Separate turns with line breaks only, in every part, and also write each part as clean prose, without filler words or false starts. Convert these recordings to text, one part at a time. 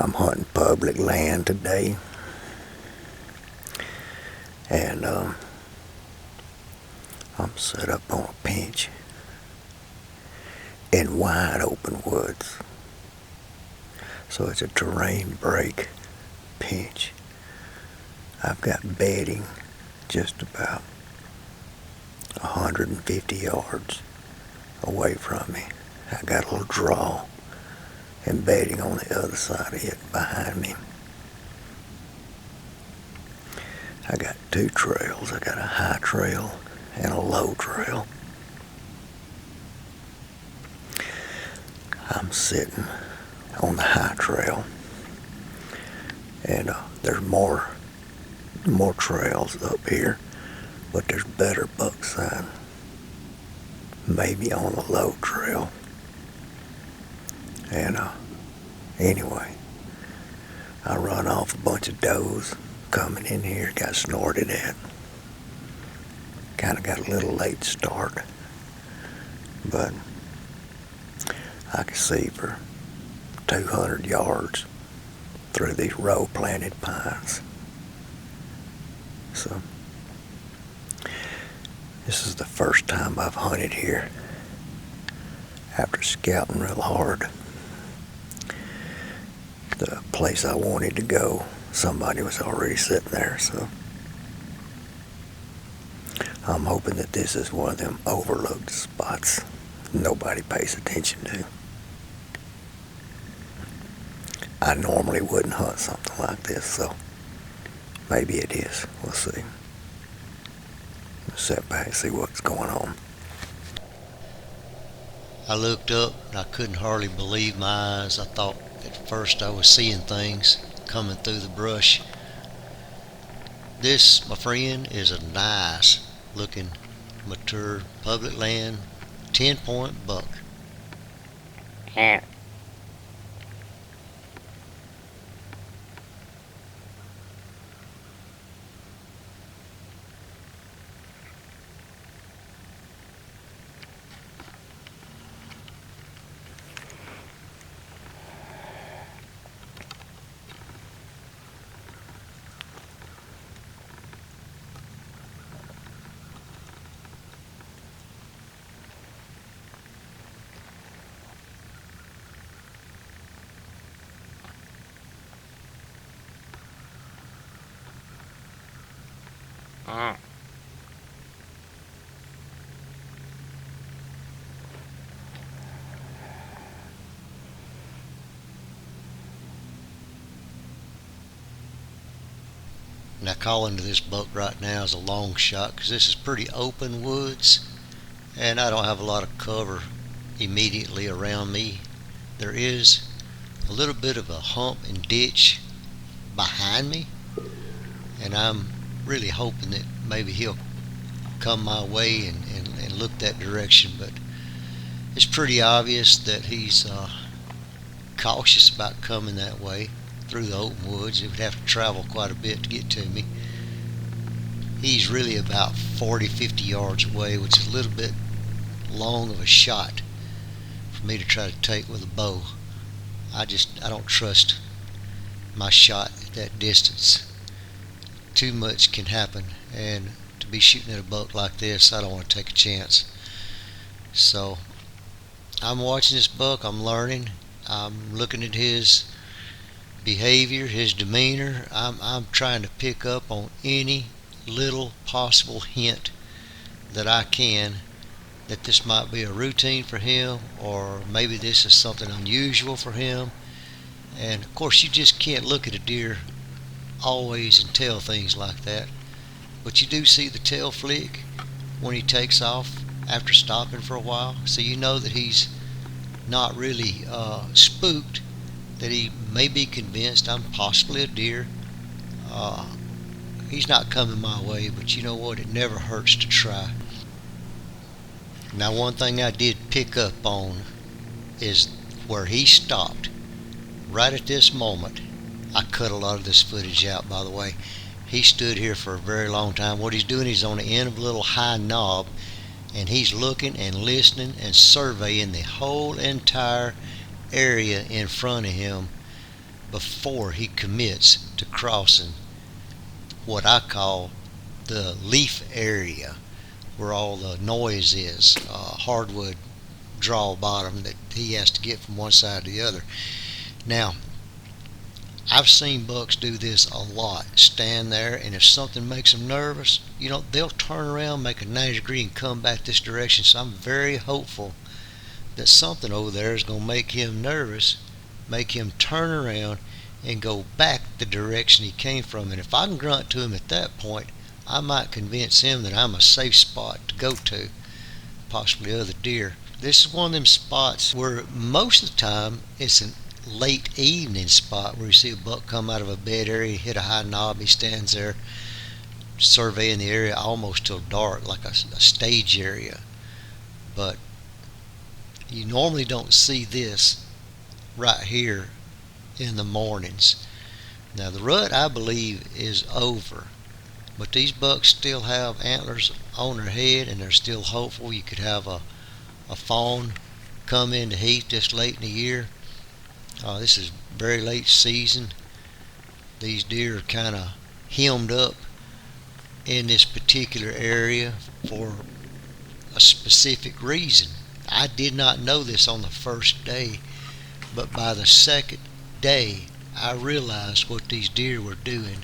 I'm hunting public land today, and I'm set up on a pinch in wide open woods. So it's a terrain break pinch. I've got bedding just about 150 yards away from me. I got a little draw and bedding on the other side of it behind me. I got two trails. I got a high trail and a low trail. I'm sitting on the high trail, and there's more trails up here, but there's better buck sign maybe on the low trail. And anyway, I run off a bunch of does coming in here, got snorted at. Kind of got a little late start, but I could see for 200 yards through these row planted pines. So this is the first time I've hunted here after scouting real hard. The place I wanted to go, somebody was already sitting there, so I'm hoping that this is one of them overlooked spots nobody pays attention to. I normally wouldn't hunt something like this, so maybe it is. We'll see. Sit back and see what's going on.
I looked up and I couldn't hardly believe my eyes. I thought at first I was seeing things coming through the brush. This, my friend, is a nice looking mature public land 10-point buck. Now calling to this buck right now is a long shot because this is pretty open woods and I don't have a lot of cover immediately around me. There is a little bit of a hump and ditch behind me, and I'm really hoping that maybe he'll come my way and look that direction, but it's pretty obvious that he's cautious about coming that way through the open woods. He would have to travel quite a bit to get to me. He's really about 40-50 yards away, which is a little bit long of a shot for me to try to take with a bow. I don't trust my shot at that distance. Too much can happen, and to be shooting at a buck like this, I don't want to take a chance. So I'm watching this buck, I'm learning, I'm looking at his behavior, his demeanor. I'm trying to pick up on any little possible hint that I can that this might be a routine for him, or maybe this is something unusual for him. And of course you just can't look at a deer always and tell things like that, but you do see the tail flick when he takes off after stopping for a while, so you know that he's not really spooked, that he may be convinced I'm possibly a deer. He's not coming my way, but you know what, it never hurts to try. Now one thing I did pick up on is where he stopped. Right at this moment, I cut a lot of this footage out, by the way. He stood here for a very long time. What he's doing, he's on the end of a little high knob, and he's looking and listening and surveying the whole entire area in front of him before he commits to crossing what I call the leaf area, where all the noise is, hardwood draw bottom that he has to get from one side to the other. Now, I've seen bucks do this a lot. Stand there, and if something makes them nervous, they'll turn around, make a 90 degree, and come back this direction. So I'm very hopeful that something over there is going to make him nervous, make him turn around and go back the direction he came from. And if I can grunt to him at that point, I might convince him that I'm a safe spot to go to, possibly other deer. This is one of them spots where most of the time it's a late evening spot where you see a buck come out of a bed area, hit a high knob, he stands there surveying the area almost till dark, like a stage area. But you normally don't see this right here in the mornings. Now the rut, I believe, is over, but these bucks still have antlers on their head, and they're still hopeful. You could have a fawn come into heat this late in the year. This is very late season. These deer are kind of hemmed up in this particular area for a specific reason. I did not know this on the first day, but by the second day I realized what these deer were doing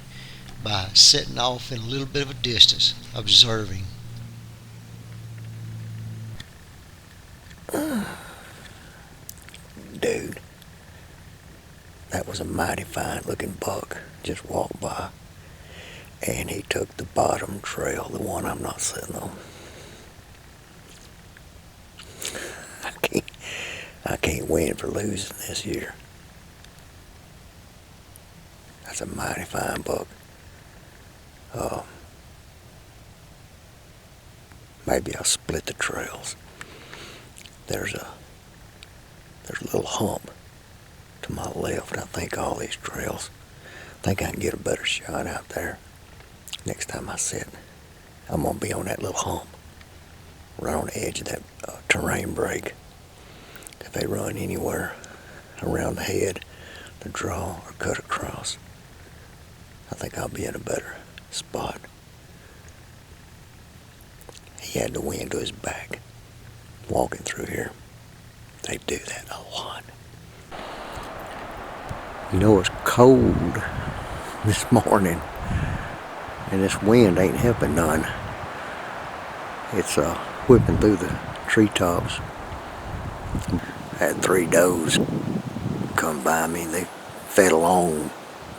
by sitting off in a little bit of a distance, observing.
Dude, that was a mighty fine looking buck just walked by, and he took the bottom trail, the one I'm not sitting on. I can't win for losing this year. That's a mighty fine buck. Maybe I'll split the trails. There's a little hump to my left. I think all these trails. I think I can get a better shot out there. Next time I sit, I'm gonna be on that little hump, right on the edge of that terrain break. If they run anywhere around the head, to draw or cut across, I think I'll be in a better spot. He had the wind to his back walking through here. They do that a lot. It's cold this morning, and this wind ain't helping none. It's whipping through the treetops. I had 3 does come by me. They fed along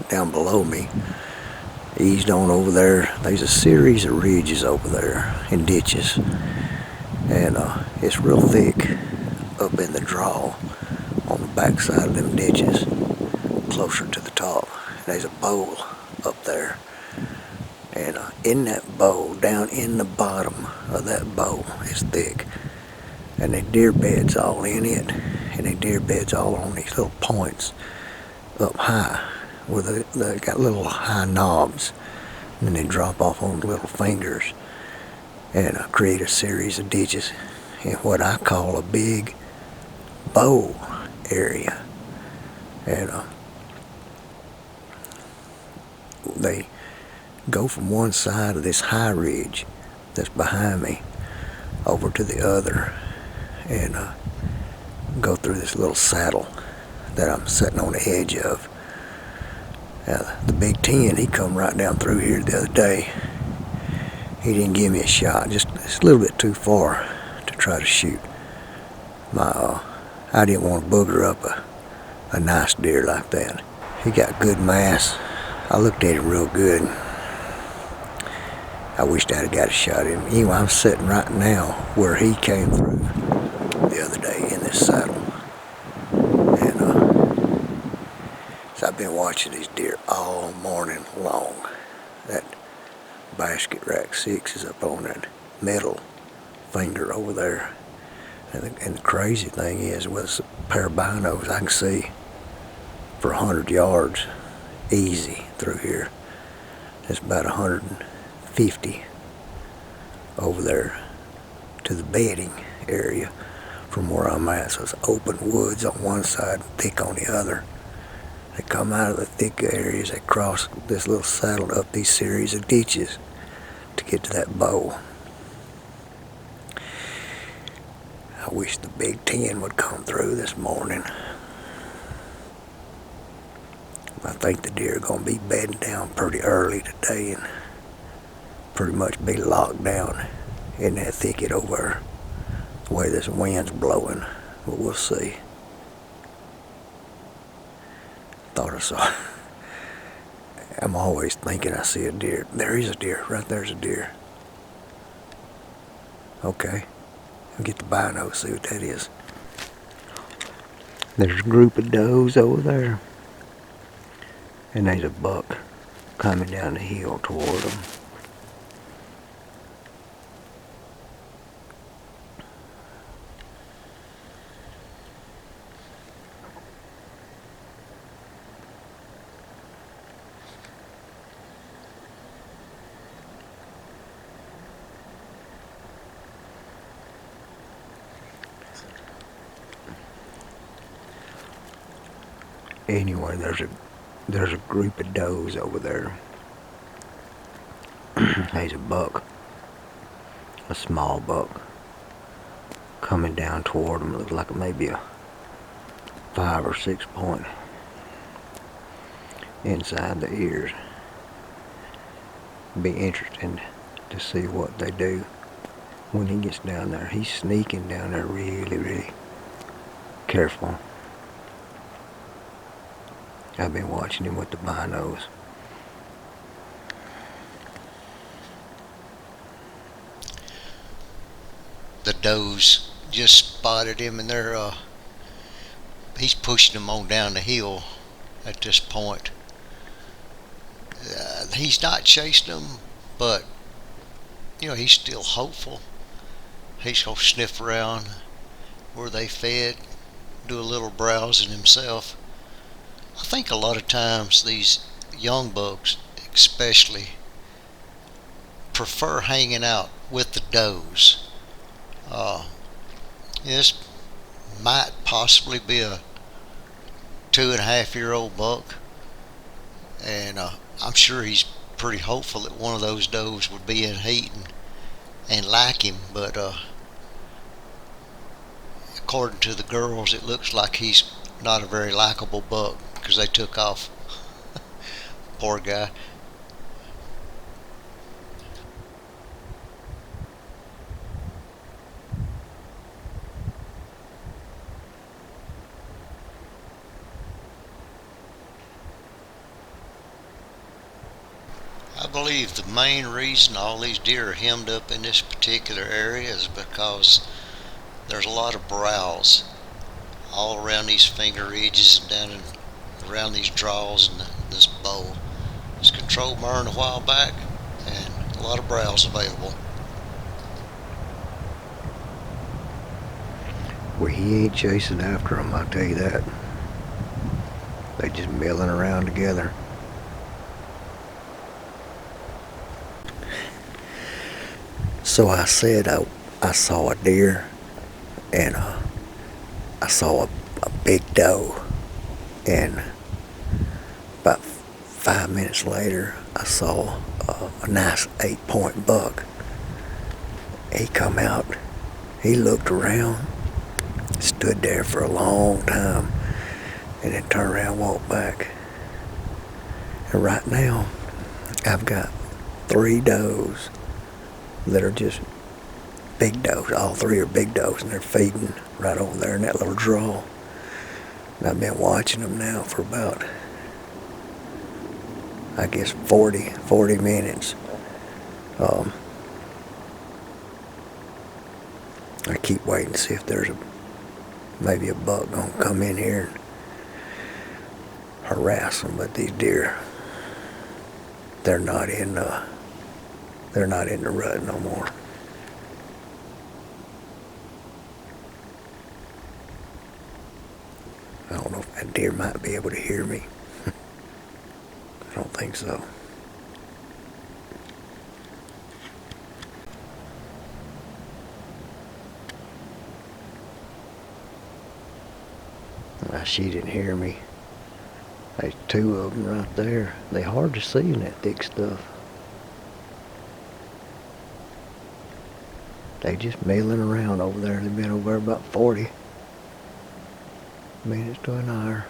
down below me, eased on over there. There's a series of ridges over there and ditches, and it's real thick up in the draw on the backside of them ditches, closer to the top. There's a bowl up there, and in that bowl, down in the bottom of that bowl, is thick, and they deer beds all in it, and they deer beds all on these little points up high, where they got little high knobs, and then they drop off on the little fingers, and create a series of ditches in what I call a big bowl area. And they go from one side of this high ridge that's behind me over to the other, and go through this little saddle that I'm sitting on the edge of. Now, the Big Ten, he come right down through here the other day. He didn't give me a shot, just a little bit too far to try to shoot. I didn't want to booger up a nice deer like that. He got good mass. I looked at him real good. I wished I'd have got a shot at him. Anyway, I'm sitting right now where he came through the other day in this saddle. And so I've been watching these deer all morning long. That basket rack 6 is up on that middle finger over there. And the crazy thing is, with a pair of binos, I can see for 100 yards easy through here. It's about 150 over there to the bedding area from where I'm at. So it's open woods on one side, thick on the other. They come out of the thick areas, they cross this little saddle up these series of ditches to get to that bow. I wish the Big Ten would come through this morning. I think the deer are going to be bedding down pretty early today and pretty much be locked down in that thicket over there, the way this wind's blowing. But we'll see. Thought I saw. I'm always thinking I see a deer. There is a deer. Right there's a deer. Okay. I'll get the bino, see what that is. There's a group of does over there. And there's a buck coming down the hill toward them. Anyway, there's a group of does over there. There's a buck, a small buck, coming down toward them. Looks like maybe a 5 or 6 point inside the ears. Be interesting to see what they do when he gets down there. He's sneaking down there really, really careful. I've been watching him with the binos.
The does just spotted him, and he's pushing them on down the hill at this point. He's not chasing them, but he's still hopeful. He's gonna sniff around where they fed, do a little browsing himself. I think a lot of times these young bucks especially prefer hanging out with the does. This might possibly be a 2.5-year-old buck, and I'm sure he's pretty hopeful that one of those does would be in heat and like him, but according to the girls, it looks like he's not a very likable buck because they took off. Poor guy. I believe the main reason all these deer are hemmed up in this particular area is because there's a lot of browse all around these finger ridges and down around these draws and this bow. It's controlled burn a while back and a lot of browse available.
Well, he ain't chasing after them, I'll tell you that. They just milling around together. So I said I saw a deer, and I saw a big doe, and about 5 minutes later I saw a nice 8-point buck. He come out, he looked around, stood there for a long time, and then turned around and walked back. And right now I've got 3 does that are just big does. All 3 are big does, and they're feeding right over there in that little draw. And I've been watching them now for about, I guess, 40 minutes. I keep waiting to see if there's maybe a buck gonna come in here and harass them, but these deer, they're not in the rut no more. I don't know if that deer might be able to hear me. I don't think so. She didn't hear me. There's two of them right there. They hard to see in that thick stuff. They just milling around over there. They've been over there about 40 minutes to an hour.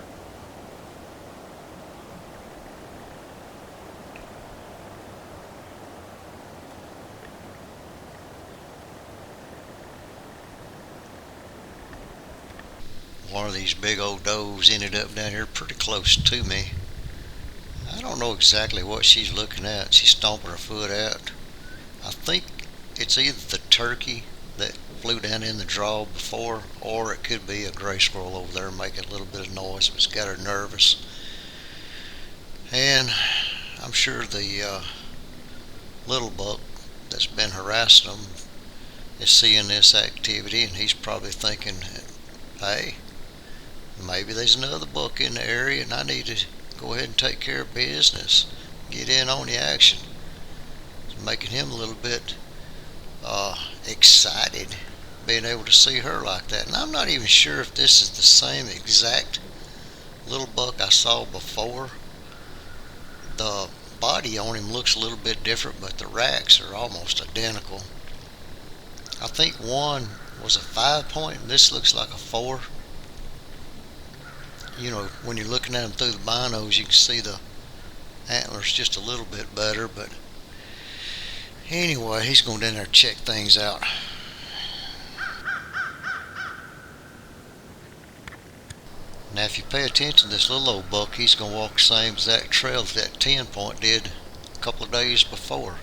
One of these big old does ended up down here pretty close to me. I don't know exactly what she's looking at. She's stomping her foot out. I think it's either the turkey that flew down in the draw before, or it could be a gray squirrel over there making a little bit of noise. It's got her nervous. And I'm sure the little buck that's been harassing them is seeing this activity, and he's probably thinking, hey, maybe there's another buck in the area and I need to go ahead and take care of business, get in on the action. It's making him a little bit excited being able to see her like that. And I'm not even sure if this is the same exact little buck I saw before. The body on him looks a little bit different, but the racks are almost identical. I think one was a 5-point and this looks like a 4. You know, when you're looking at them through the binos, you can see the antlers just a little bit better. But anyway, he's going down there to check things out. Now, if you pay attention to this little old buck, he's going to walk the same exact trail that 10-point did a couple of days before.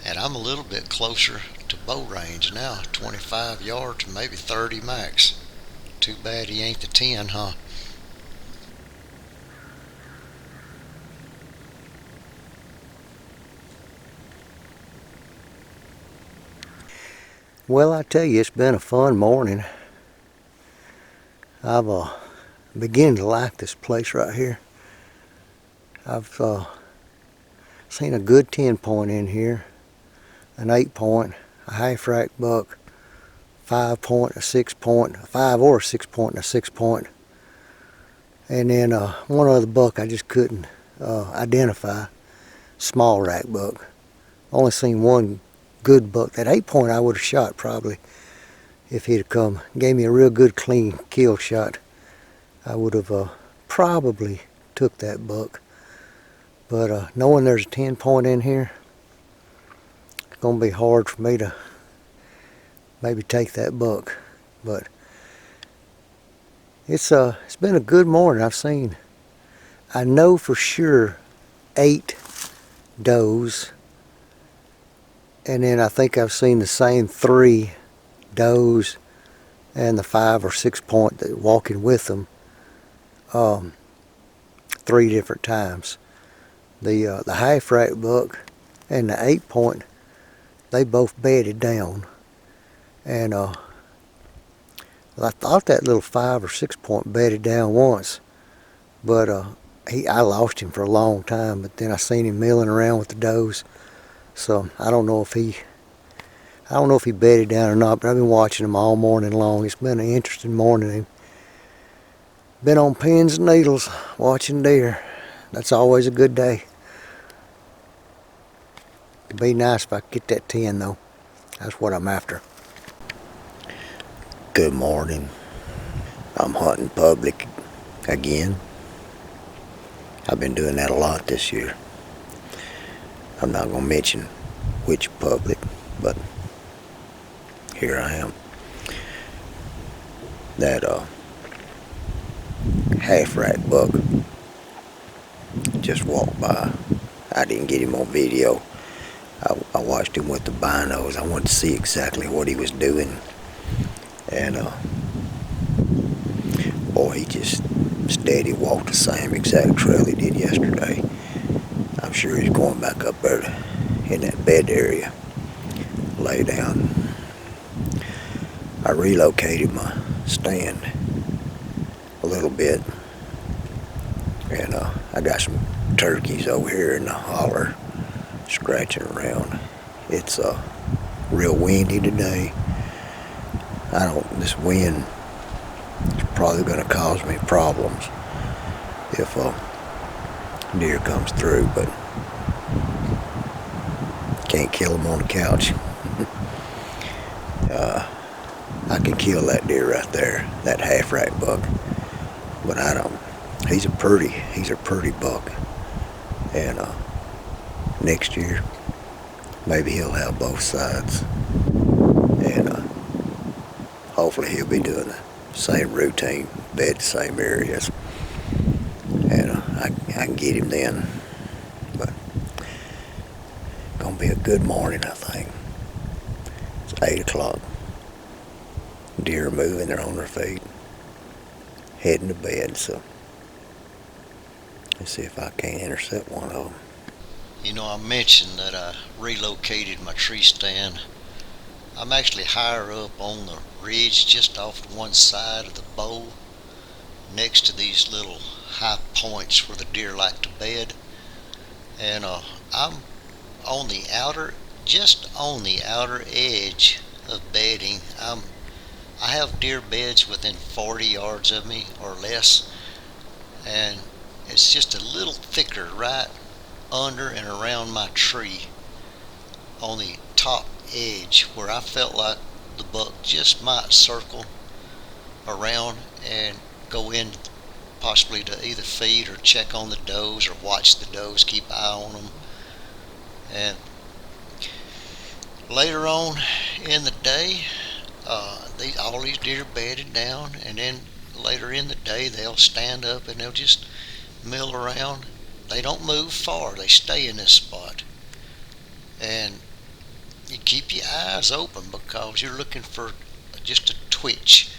And I'm a little bit closer to bow range now, 25 yards, maybe 30 max. Too bad he ain't the 10, huh?
Well, I tell you, it's been a fun morning. I've beginning to like this place right here. I've seen a good 10-point in here, an 8-point, a half rack buck, 5-point, a 6-point, a 5 or a 6-point, and a 6-point. And then one other buck I just couldn't identify, small rack buck. Only seen one good buck. That 8-point I would have shot probably if he'd have come. Gave me a real good clean kill shot. I would have probably took that buck. But knowing there's a 10-point in here, it's going to be hard for me to maybe take that buck. But it's been a good morning. I know for sure 8 does, and then I think I've seen the same 3 does and the 5 or 6-point that walking with them 3 different times. The half rack buck and the 8-point, they both bedded down, and I thought that little 5 or 6-point bedded down once, but I lost him for a long time. But then I seen him milling around with the does, so I don't know if he bedded down or not. But I've been watching him all morning long. It's been an interesting morning. Been on pins and needles watching deer. That's always a good day. It'd be nice if I could get that 10 though. That's what I'm after. Good morning. I'm hunting public again. I've been doing that a lot this year. I'm not going to mention which public, but here I am. That half rack buck just walked by. I didn't get him on video. I watched him with the binos. I wanted to see exactly what he was doing. And boy, he just steady walked the same exact trail he did yesterday. I'm sure he's going back up there in that bed area, lay down. I relocated my stand a little bit, and I got some turkeys over here in the holler scratching around. It's real windy today. This wind is probably going to cause me problems. if a deer comes through, but can't kill him on the couch. I can kill that deer right there, that half rack buck, but I don't. He's a pretty buck, and next year maybe he'll have both sides, and hopefully he'll be doing the same routine, bed the same areas, and I can get him then. But it's gonna be a good morning, I think. It's 8 o'clock. Deer are moving, they're on their feet, heading to bed, so let's see if I can't intercept one of them.
You know, I mentioned that I relocated my tree stand. I'm actually higher up on the ridge, just off to one side of the bowl, next to these little high points where the deer like to bed. And I'm on the outer, just on the outer edge of bedding. I have deer beds within 40 yards of me or less, and it's just a little thicker right under and around my tree on the top edge where I felt like the buck just might circle around and go in, possibly to either feed or check on the does or watch the does, keep an eye on them. And later on in the day, all these deer bedded down, and then later in the day they'll stand up and they'll just mill around. They don't move far, they stay in this spot. And you keep your eyes open because you're looking for just a twitch,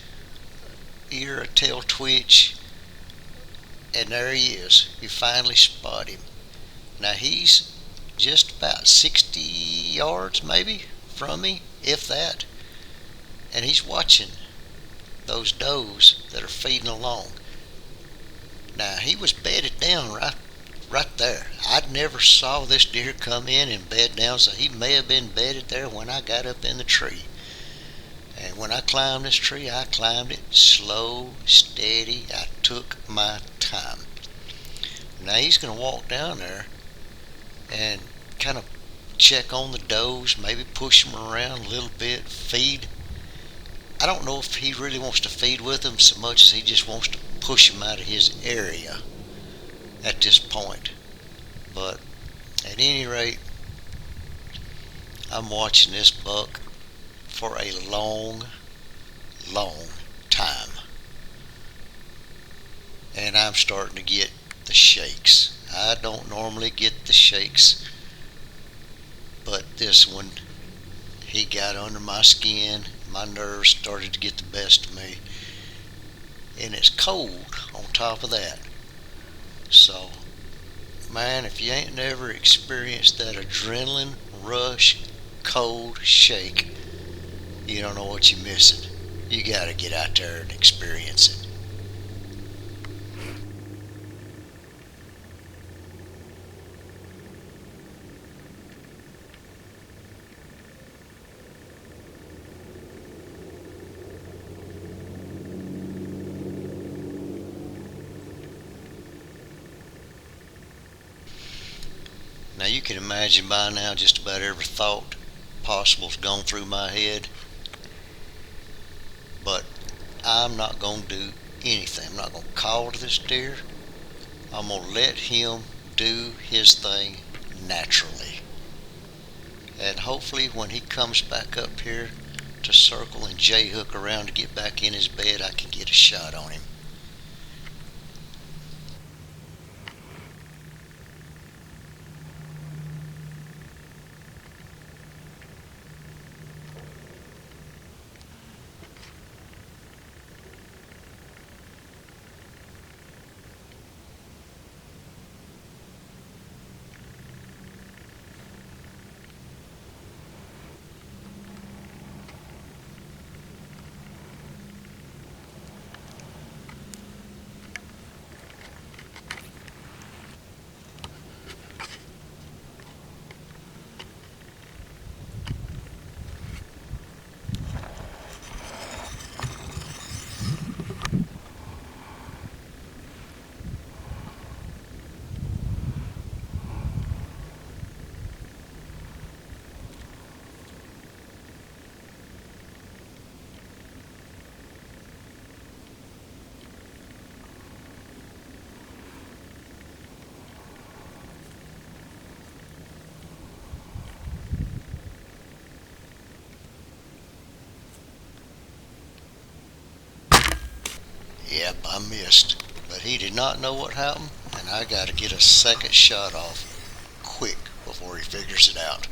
either a tail twitch, and there he is. You finally spot him. Now he's just about 60 yards maybe from me, if that, and he's watching those does that are feeding along. Now he was bedded down right there. I'd never saw this deer come in and bed down, so he may have been bedded there when I got up in the tree. And when I climbed this tree, I climbed it slow, steady. I took my time. Now he's going to walk down there and kind of check on the does, maybe push them around a little bit, feed. I don't know if he really wants to feed with them so much as he just wants to push them out of his area at this point. But at any rate, I'm watching this buck for a long, long time. And I'm starting to get the shakes. I don't normally get the shakes, but this one, he got under my skin. My nerves started to get the best of me. And it's cold on top of that. So, man, if you ain't never experienced that adrenaline rush, cold shake, you don't know what you're missing. You gotta get out there and experience it. Now you can imagine by now just about every thought possible's gone through my head, but I'm not going to do anything. I'm not going to call to this deer. I'm going to let him do his thing naturally. And hopefully when he comes back up here to circle and J-hook around to get back in his bed, I can get a shot on him. missed, but he did not know what happened, and I got to get a second shot off quick before he figures it out.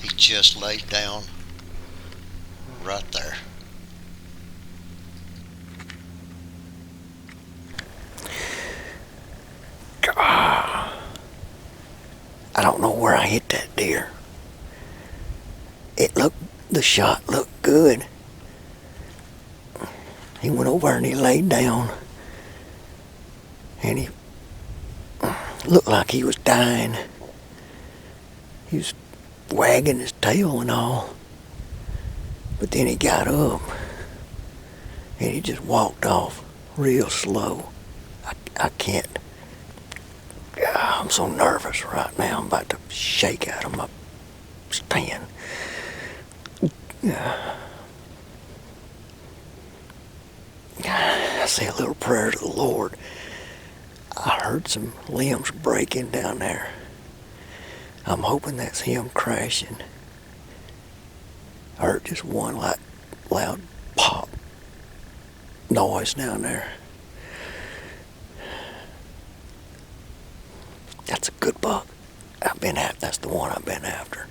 He just laid down right there.
I don't know where I hit that deer. The shot looked good. He went over and he laid down, and he looked like he was dying. He was wagging his tail and all, but then he got up and he just walked off real slow. I can't. I'm so nervous right now. I'm about to shake out of my stand. I say a little prayer to the Lord. I heard some limbs breaking down there. I'm hoping that's him crashing. I heard just one loud pop noise down there. That's a good buck. That's the one I've been after.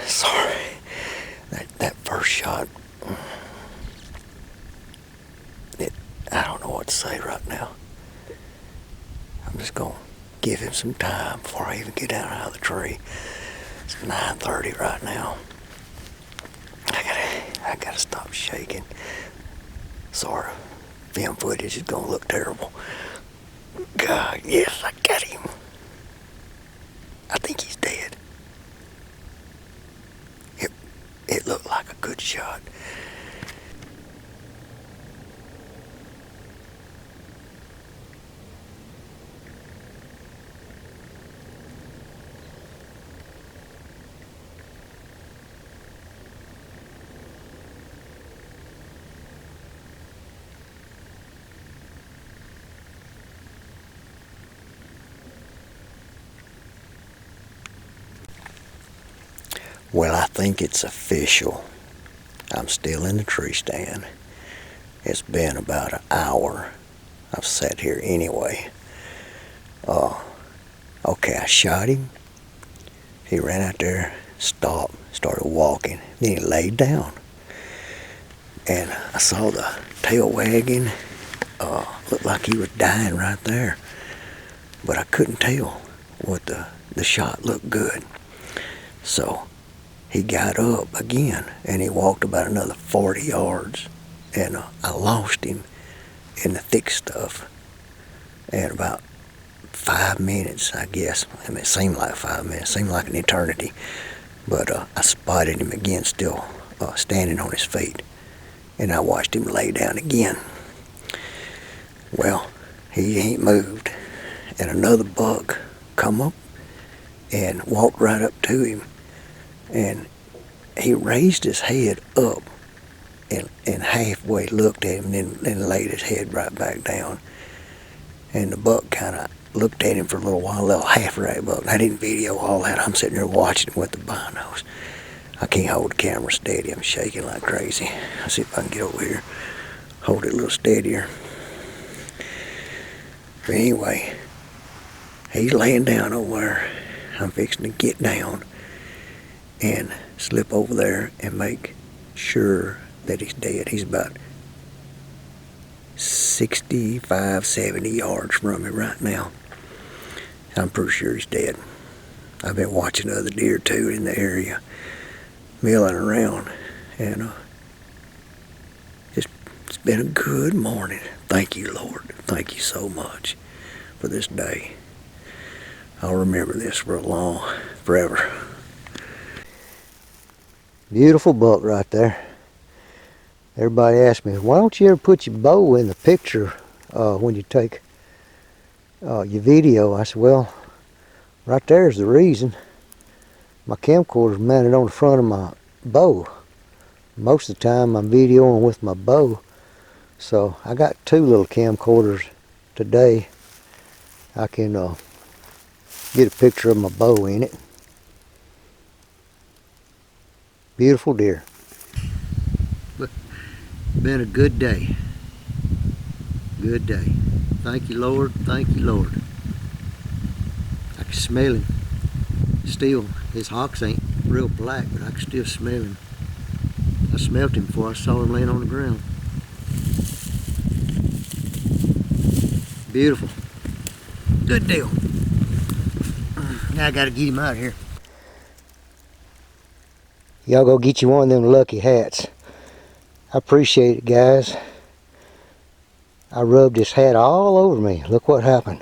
Sorry. That first shot, I don't know what to say right now. I'm just going to give him some time before I even get out of the tree. It's 9:30 right now. I gotta stop shaking. Sorry, film footage is gonna look terrible. God, yes, I got him. I think he's dead. It looked like a good shot. Well, I think it's official. I'm still in the tree stand. It's been about an hour. I've sat here anyway. Okay, I shot him. He ran out there, stopped, started walking. Then he laid down. And I saw the tail wagging. Looked like he was dying right there. But I couldn't tell what the shot looked good. So he got up again and he walked about another 40 yards. And I lost him in the thick stuff. And about 5 minutes, I guess. I mean, it seemed like 5 minutes, seemed like an eternity. But I spotted him again, still standing on his feet. and I watched him lay down again. Well, he ain't moved, and another buck come up and walked right up to him, and he raised his head up and halfway looked at him, and then laid his head right back down. And the buck kind of looked at him for a little while, a little half-rack buck. And I didn't video all that. I'm sitting there watching him with the binos. I can't hold the camera steady. I'm shaking like crazy. I'll see if I can get over here, hold it a little steadier. But anyway, he's laying down over there. I'm fixing to get down and slip over there and make sure that he's dead. He's about 65, 70 yards from me right now. I'm pretty sure he's dead. I've been watching other deer too in the area, milling around, and it's been a good morning. Thank you, Lord. Thank you so much for this day. I'll remember this for forever. Beautiful buck right there. Everybody asks me, why don't you ever put your bow in the picture when you take your video? I said, well, right there's the reason. My camcorder's mounted on the front of my bow. Most of the time I'm videoing with my bow. So I got two little camcorders today. I can get a picture of my bow in it. Beautiful deer. Been a good day. Good day. Thank you, Lord. Thank you, Lord. I can smell him. Still, his hocks ain't real black, but I can still smell him. I smelt him before I saw him laying on the ground. Beautiful. Good deal. Now I gotta get him out of here. Y'all go get you one of them lucky hats. I appreciate it, guys. I rubbed this hat all over me. Look what happened.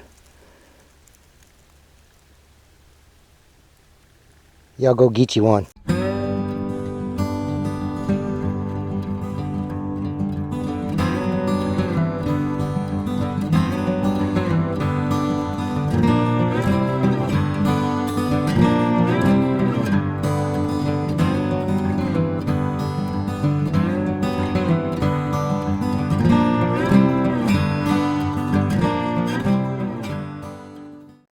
Y'all go get you one.